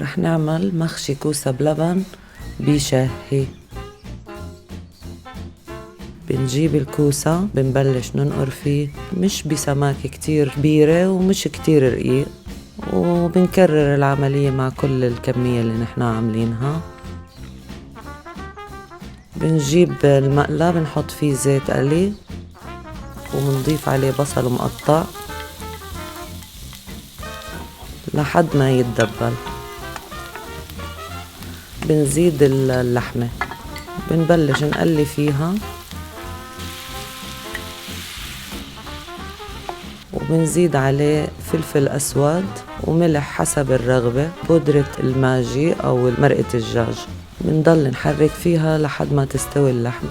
رح نعمل مخشي كوسة بلبن بشهي. بنجيب الكوسة بنبلش ننقر فيه، مش بسماكة كتير كبيرة ومش كتير رقيق، وبنكرر العملية مع كل الكمية اللي نحنا عاملينها. بنجيب المقلاة بنحط فيه زيت قلي وبنضيف عليه بصل مقطع لحد ما يتدبل. بنزيد اللحمة بنبلش نقلي فيها، وبنزيد عليه فلفل أسود وملح حسب الرغبة، بودرة الماجي أو مرقة الدجاج. بنضل نحرك فيها لحد ما تستوي اللحمة.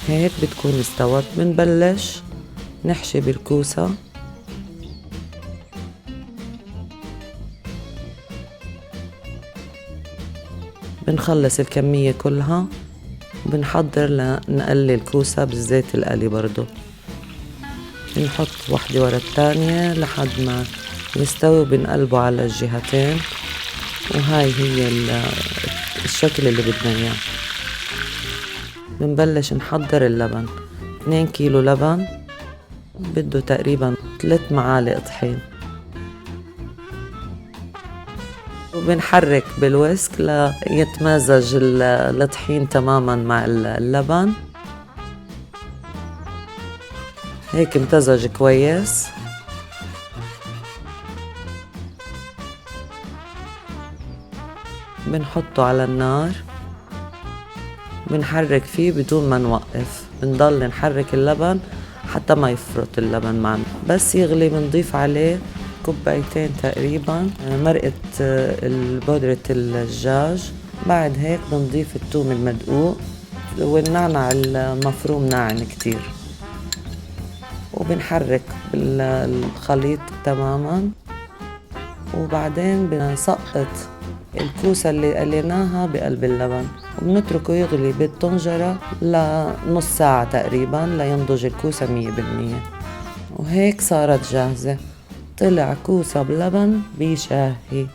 هيك بتكون استوت. بنبلش نحشي بالكوسة. بنخلص الكمية كلها وبنحضر لنقلي الكوسة بالزيت القلي برضو. بنحط واحدة ورا التانية لحد ما يستوي وبنقلبه على الجهتين، وهاي هي الشكل اللي بدنا اياه. بنبلش نحضر اللبن. 2 كيلو لبن بده تقريبا 3 معالق طحين، وبنحرك بالويسك ليتمازج الطحين تماما مع اللبن. هيك امتزج كويس. بنحطه على النار، بنحرك فيه بدون ما نوقف. بنضل نحرك اللبن حتى ما يفرط اللبن معنا. بس يغلي بنضيف عليه 2 كوباية تقريبا مرقة بودرة الدجاج. بعد هيك بنضيف الثوم المدقوق والنعنع المفروم ناعم كتير، وبنحرك بالخليط تماما. وبعدين بنسقط الكوسة اللي قليناها بقلب اللبن وبنتركه يغلي بالطنجرة لنص ساعة تقريبا لينضج الكوسة 100%. وهيك صارت جاهزة. طلع كوسة بلبن بشهي.